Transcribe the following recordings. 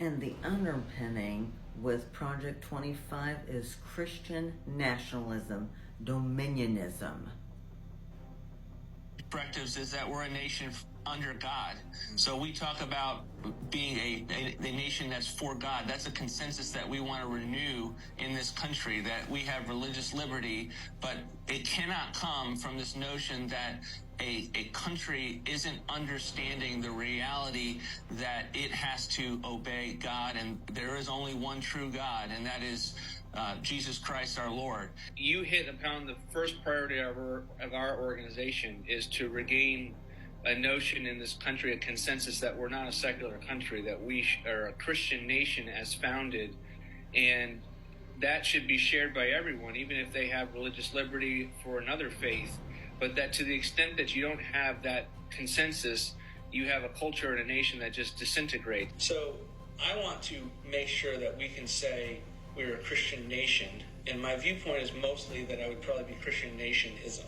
And the underpinning with Project 25 is Christian nationalism, dominionism. Perspectives is that we're a nation under God. So we talk about being a nation that's for God. That's a consensus that we want to renew in this country, that we have religious liberty, but it cannot come from this notion that a country isn't understanding the reality that it has to obey God, and there is only one true God, and that is Jesus Christ our Lord. You hit upon the first priority of our organization is to regain a notion in this country, a consensus that we're not a secular country, that we are a Christian nation as founded, and that should be shared by everyone, even if they have religious liberty for another faith. But that to the extent that you don't have that consensus, you have a culture and a nation that just disintegrates. So I want to make sure that we can say we're a Christian nation, and my viewpoint is mostly that I would probably be Christian nationism.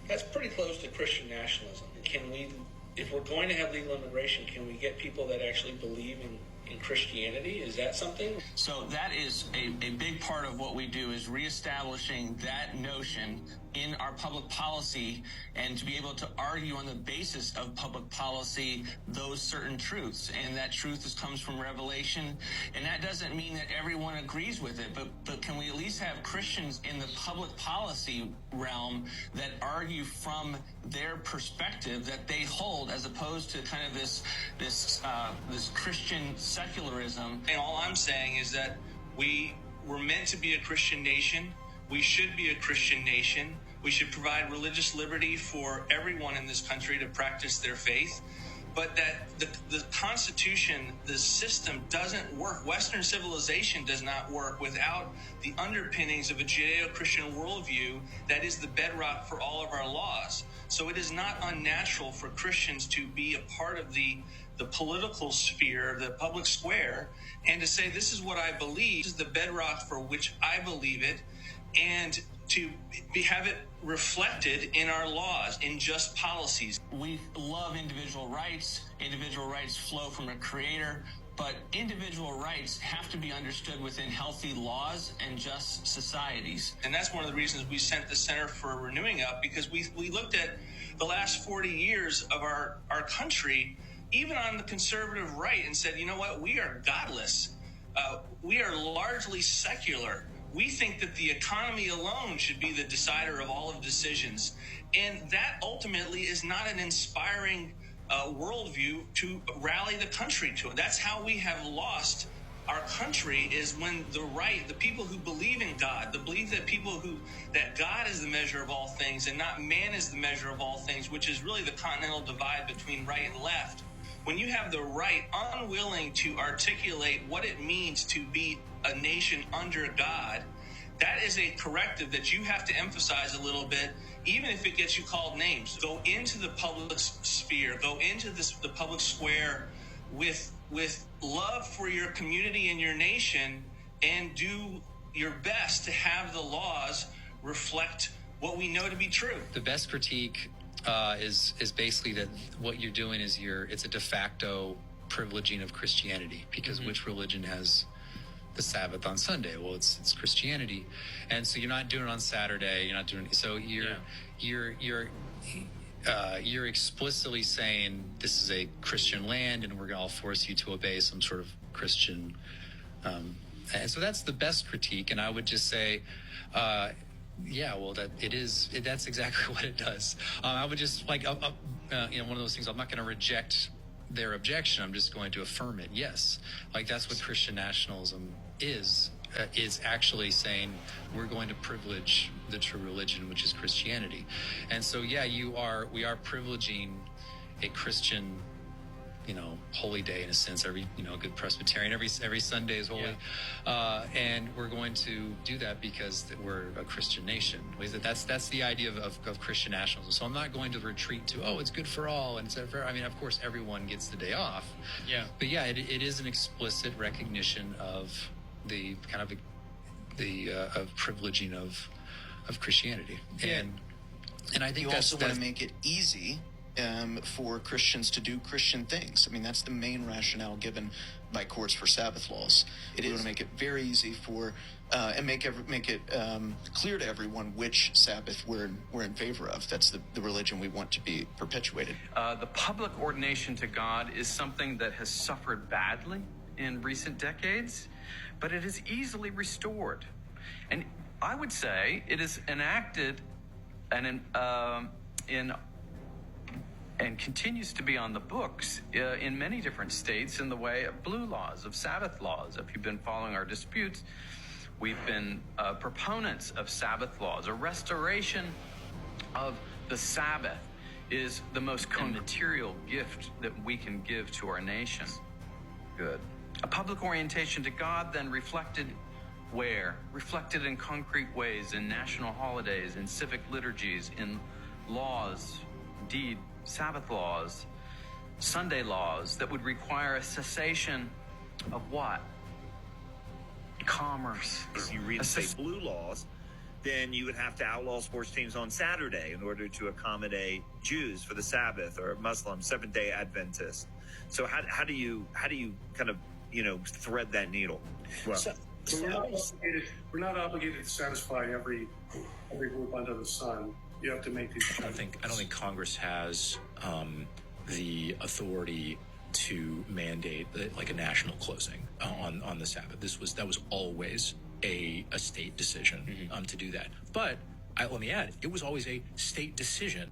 That's pretty close to Christian nationalism. Can we, if we're going to have legal immigration, can we get people that actually believe in Christianity? Is that something? So that is a big part of what we do, is reestablishing that notion in our public policy, and to be able to argue on the basis of public policy those certain truths. And that truth comes from Revelation. And that doesn't mean that everyone agrees with it, but can we at least have Christians in the public policy realm that argue from their perspective that they hold, as opposed to kind of this Christian secularism. And all I'm saying is that we're meant to be a Christian nation. We should be a Christian nation. We should provide religious liberty for everyone in this country to practice their faith. But that the Constitution, the system doesn't work. Western civilization does not work without the underpinnings of a Judeo-Christian worldview that is the bedrock for all of our laws. So it is not unnatural for Christians to be a part of the political sphere, the public square, and to say, this is what I believe, this is the bedrock for which I believe it, and to have it reflected in our laws, in just policies. We love individual rights. Individual rights flow from a creator, but individual rights have to be understood within healthy laws and just societies. And that's one of the reasons we sent the Center for Renewing up, because we looked at the last 40 years of our country, even on the conservative right, and said, you know what, we are godless. We are largely secular. We think that the economy alone should be the decider of all of decisions. And that ultimately is not an inspiring worldview to rally the country to. That's how we have lost our country, is when the right, the people who believe in God, the belief that God is the measure of all things and not man is the measure of all things, which is really the continental divide between right and left. When you have the right unwilling to articulate what it means to be a nation under God, that is a corrective that you have to emphasize a little bit, even if it gets you called names. Go into the public sphere, go into the public square with love for your community and your nation, and do your best to have the laws reflect what we know to be true. The best critique is basically that what you're doing is it's a de facto privileging of Christianity, because which religion has the Sabbath on Sunday? Well, it's Christianity, and so you're not doing it on Saturday. You're not doing it. So you're explicitly saying this is a Christian land, and we're going to all force you to obey some sort of Christian. And so that's the best critique, and I would just say. That's exactly what it does. I would just one of those things. I'm not going to reject their objection. I'm just going to affirm it. Yes, that's what Christian nationalism is actually saying we're going to privilege the true religion, which is Christianity. And so, we are privileging a Christian, holy day in a sense. Every good Presbyterian, every Sunday is holy, and we're going to do that because we're a Christian nation. That's the idea of Christian nationalism. So I'm not going to retreat to it's good for all, and of course everyone gets the day off. Yeah, but it is an explicit recognition of the kind of of privileging of Christianity, and I think you also want to make it easy for Christians to do Christian things. I mean, that's the main rationale given by courts for Sabbath laws. It is to make it very easy for and make it clear to everyone which Sabbath we're in favor of. That's the religion we want to be perpetuated. The public ordination to God is something that has suffered badly in recent decades, but it is easily restored. And I would say it is enacted and continues to be on the books in many different states in the way of blue laws, of Sabbath laws. If you've been following our disputes, we've been proponents of Sabbath laws. A restoration of the Sabbath is the most material gift that we can give to our nation. Good. A public orientation to God then reflected where? Reflected in concrete ways, in national holidays, in civic liturgies, in laws, indeed, Sabbath laws, Sunday laws that would require a cessation of what? Commerce. If you reinstate blue laws, then you would have to outlaw sports teams on Saturday in order to accommodate Jews for the Sabbath, or Muslims, Seventh-day Adventists. So how do you kind of thread that needle? Well, we're not obligated to satisfy every group under the sun. You have to make these changes. I don't think Congress has the authority to mandate like a national closing on the Sabbath. That was always a state decision to do that. But let me add, it was always a state decision